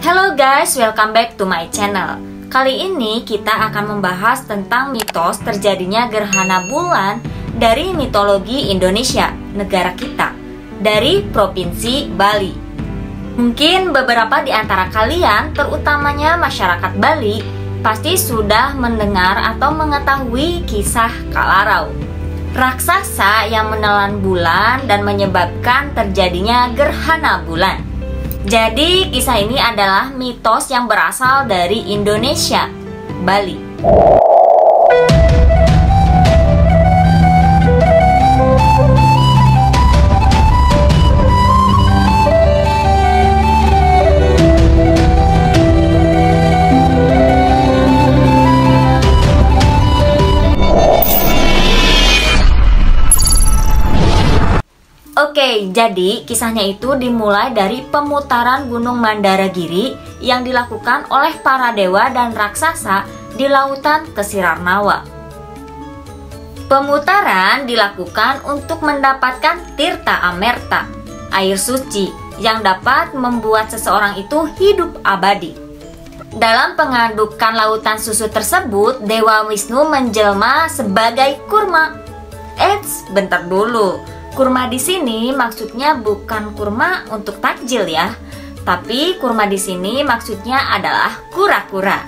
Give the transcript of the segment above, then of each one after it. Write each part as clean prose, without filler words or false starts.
Hello guys, welcome back to my channel. Kali ini kita akan membahas tentang mitos terjadinya gerhana bulan dari mitologi Indonesia, negara kita, dari Provinsi Bali. Mungkin beberapa di antara kalian, terutamanya masyarakat Bali, pasti sudah mendengar atau mengetahui kisah Kalarau, raksasa yang menelan bulan dan menyebabkan terjadinya gerhana bulan. Jadi kisah ini adalah mitos yang berasal dari Indonesia, Bali. Oke, jadi kisahnya itu dimulai dari pemutaran Gunung Mandaragiri yang dilakukan oleh para dewa dan raksasa di lautan Kesirarnawa. Pemutaran dilakukan untuk mendapatkan tirta amerta, air suci yang dapat membuat seseorang itu hidup abadi. Dalam pengadukan lautan susu tersebut, Dewa Wisnu menjelma sebagai kurma. Eits, bentar dulu. Kurma di sini maksudnya bukan kurma untuk takjil ya, tapi kurma di sini maksudnya adalah kura-kura.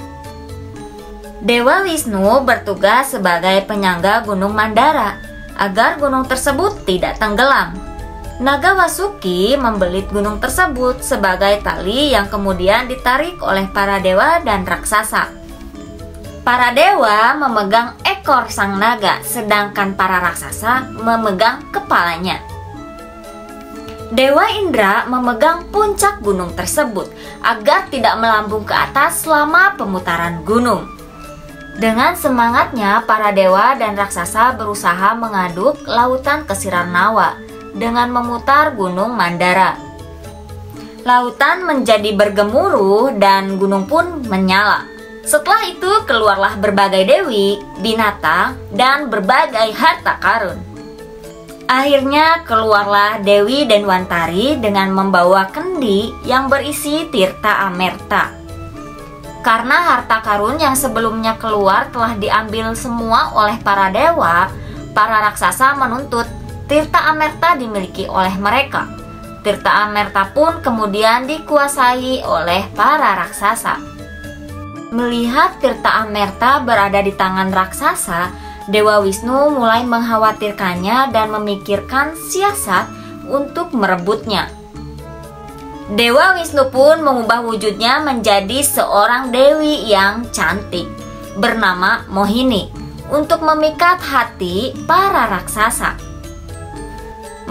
Dewa Wisnu bertugas sebagai penyangga Gunung Mandara agar gunung tersebut tidak tenggelam. Naga Wasuki membelit gunung tersebut sebagai tali yang kemudian ditarik oleh para dewa dan raksasa. Para dewa memegang ekor sang naga, sedangkan para raksasa memegang kepalanya. Dewa Indra memegang puncak gunung tersebut agar tidak melambung ke atas selama pemutaran gunung. Dengan semangatnya, para dewa dan raksasa berusaha mengaduk lautan Kesirarnawa dengan memutar Gunung Mandara. Lautan menjadi bergemuruh dan gunung pun menyala. Setelah itu keluarlah berbagai dewi, binatang, dan berbagai harta karun. Akhirnya keluarlah Dewi Denwantari dengan membawa kendi yang berisi tirta amerta. Karena harta karun yang sebelumnya keluar telah diambil semua oleh para dewa, para raksasa menuntut tirta amerta dimiliki oleh mereka. Tirta amerta pun kemudian dikuasai oleh para raksasa. Melihat tirta amerta berada di tangan raksasa, Dewa Wisnu mulai mengkhawatirkannya dan memikirkan siasat untuk merebutnya. Dewa Wisnu pun mengubah wujudnya menjadi seorang dewi yang cantik bernama Mohini untuk memikat hati para raksasa.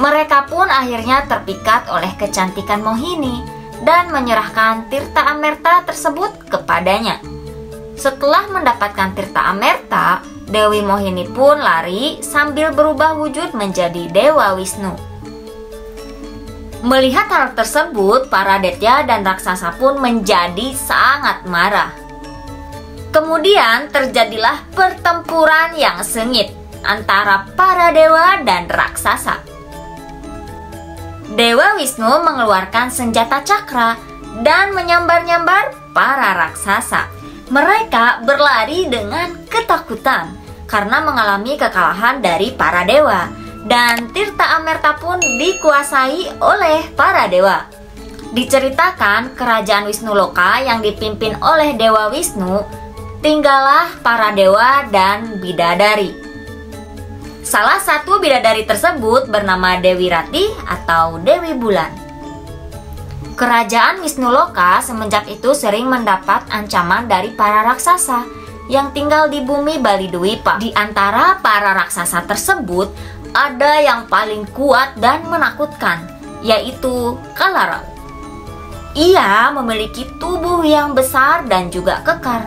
Mereka pun akhirnya terpikat oleh kecantikan Mohini dan menyerahkan tirta amerta tersebut kepadanya. Setelah mendapatkan tirta amerta, Dewi Mohini pun lari sambil berubah wujud menjadi Dewa Wisnu. Melihat hal tersebut, para detya dan raksasa pun menjadi sangat marah. Kemudian terjadilah pertempuran yang sengit antara para dewa dan raksasa. Dewa Wisnu mengeluarkan senjata cakra dan menyambar-nyambar para raksasa. Mereka berlari dengan ketakutan karena mengalami kekalahan dari para dewa, dan tirta amerta pun dikuasai oleh para dewa. Diceritakan kerajaan Wisnuloka yang dipimpin oleh Dewa Wisnu, tinggallah para dewa dan bidadari. Salah satu bidadari tersebut bernama Dewi Rati atau Dewi Bulan. Kerajaan Wisnuloka semenjak itu sering mendapat ancaman dari para raksasa yang tinggal di bumi Bali Dwipa. Di antara para raksasa tersebut ada yang paling kuat dan menakutkan, yaitu Kalarau. Ia memiliki tubuh yang besar dan juga kekar.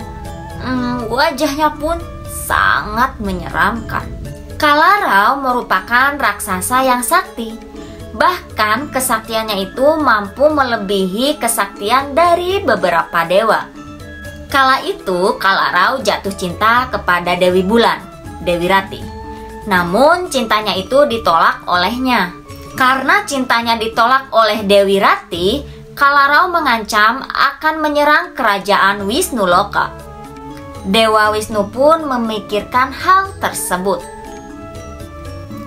Wajahnya pun sangat menyeramkan. Kalarau merupakan raksasa yang sakti. Bahkan kesaktiannya itu mampu melebihi kesaktian dari beberapa dewa. Kala itu Kalarau jatuh cinta kepada Dewi Bulan, Dewi Rati. Namun cintanya itu ditolak olehnya. Karena cintanya ditolak oleh Dewi Rati, Kalarau mengancam akan menyerang kerajaan Wisnuloka. Dewa Wisnu pun memikirkan hal tersebut.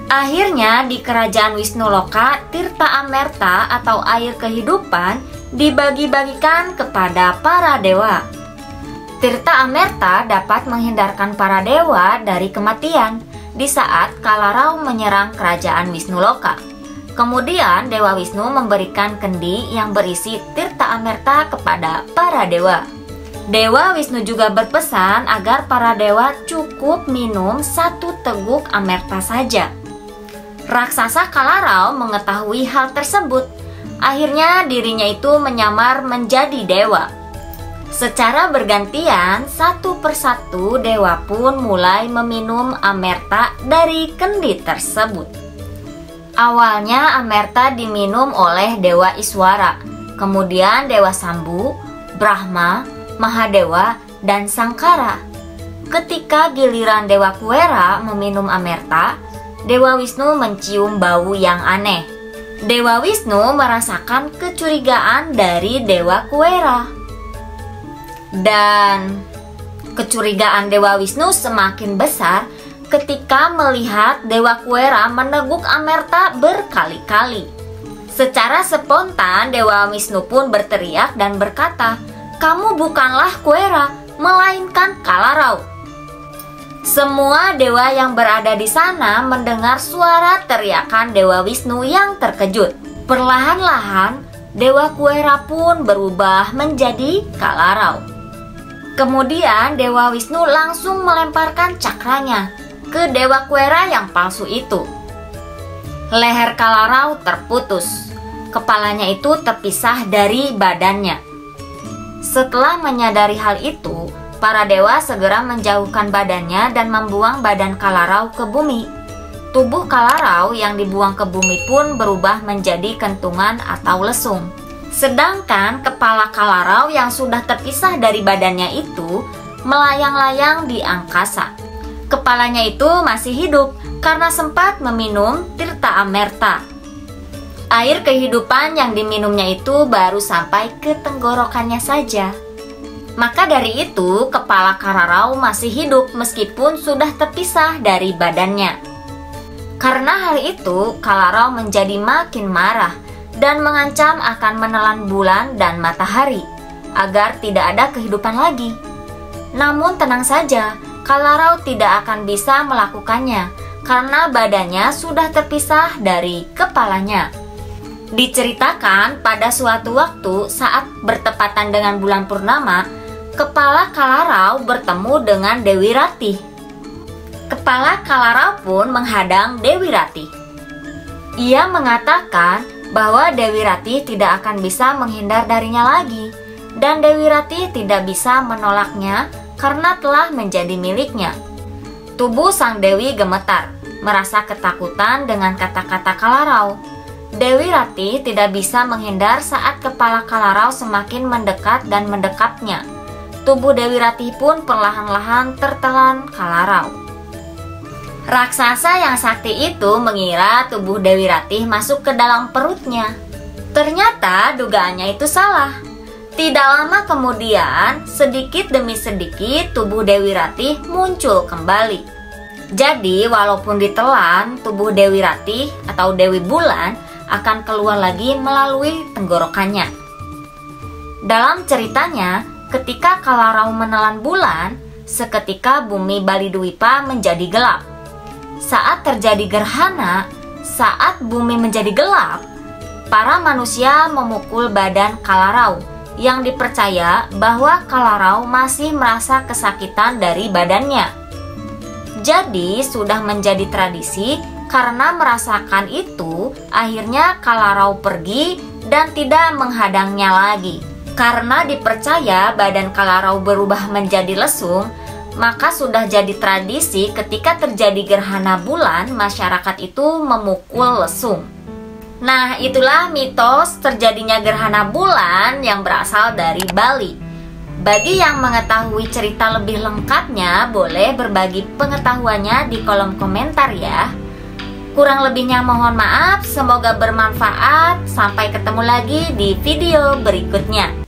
Akhirnya di kerajaan Wisnuloka, Tirta Amerta atau air kehidupan dibagi-bagikan kepada para dewa. Tirta Amerta dapat menghindarkan para dewa dari kematian di saat Kalarau menyerang kerajaan Wisnuloka. Kemudian Dewa Wisnu memberikan kendi yang berisi Tirta Amerta kepada para dewa. Dewa Wisnu juga berpesan agar para dewa cukup minum 1 teguk amerta saja. Raksasa Kalarau mengetahui hal tersebut. Akhirnya dirinya itu menyamar menjadi dewa. Secara bergantian, satu persatu dewa pun mulai meminum amerta dari kendi tersebut. Awalnya amerta diminum oleh Dewa Iswara, kemudian Dewa Sambu, Brahma, Mahadewa, dan Sangkara. Ketika giliran Dewa Kuera meminum amerta, Dewa Wisnu mencium bau yang aneh. Dewa Wisnu merasakan kecurigaan dari Dewa Kuera. Dan kecurigaan Dewa Wisnu semakin besar ketika melihat Dewa Kuera meneguk amerta berkali-kali. Secara spontan Dewa Wisnu pun berteriak dan berkata, "Kamu bukanlah Kuera, melainkan Kalarau." Semua dewa yang berada di sana mendengar suara teriakan Dewa Wisnu yang terkejut. Perlahan-lahan Dewa Kuera pun berubah menjadi Kalarau. Kemudian Dewa Wisnu langsung melemparkan cakranya ke Dewa Kuera yang palsu itu. Leher Kalarau terputus. Kepalanya itu terpisah dari badannya. Setelah menyadari hal itu, para dewa segera menjauhkan badannya dan membuang badan Kalarau ke bumi. Tubuh Kalarau yang dibuang ke bumi pun berubah menjadi kentungan atau lesung. Sedangkan kepala Kalarau yang sudah terpisah dari badannya itu melayang-layang di angkasa. Kepalanya itu masih hidup karena sempat meminum Tirta Amerta. Air kehidupan yang diminumnya itu baru sampai ke tenggorokannya saja. Maka dari itu, kepala Kalarau masih hidup meskipun sudah terpisah dari badannya. Karena hal itu, Kalarau menjadi makin marah dan mengancam akan menelan bulan dan matahari agar tidak ada kehidupan lagi. Namun tenang saja, Kalarau tidak akan bisa melakukannya karena badannya sudah terpisah dari kepalanya. Diceritakan pada suatu waktu saat bertepatan dengan bulan purnama, kepala Kalarau bertemu dengan Dewi Ratih. Kepala Kalarau pun menghadang Dewi Ratih. Ia mengatakan bahwa Dewi Ratih tidak akan bisa menghindar darinya lagi, dan Dewi Ratih tidak bisa menolaknya karena telah menjadi miliknya. Tubuh sang Dewi gemetar, merasa ketakutan dengan kata-kata Kalarau. Dewi Ratih tidak bisa menghindar saat kepala Kalarau semakin mendekat dan mendekapnya. Tubuh Dewi Ratih pun perlahan-lahan tertelan Kalarau. Raksasa yang sakti itu mengira tubuh Dewi Ratih masuk ke dalam perutnya. Ternyata dugaannya itu salah. Tidak lama kemudian, sedikit demi sedikit tubuh Dewi Ratih muncul kembali. Jadi walaupun ditelan, tubuh Dewi Ratih atau Dewi Bulan akan keluar lagi melalui tenggorokannya. Dalam ceritanya, ketika Kalarau menelan bulan, seketika bumi Balidwipa menjadi gelap. Saat terjadi gerhana, saat bumi menjadi gelap, para manusia memukul badan Kalarau yang dipercaya bahwa Kalarau masih merasa kesakitan dari badannya. Jadi sudah menjadi tradisi karena merasakan itu, akhirnya Kalarau pergi dan tidak menghadangnya lagi. Karena dipercaya badan Kalarau berubah menjadi lesung, maka sudah jadi tradisi ketika terjadi gerhana bulan, masyarakat itu memukul lesung. Nah, itulah mitos terjadinya gerhana bulan yang berasal dari Bali. Bagi yang mengetahui cerita lebih lengkapnya, boleh berbagi pengetahuannya di kolom komentar ya. Kurang lebihnya mohon maaf, semoga bermanfaat. Sampai ketemu lagi di video berikutnya.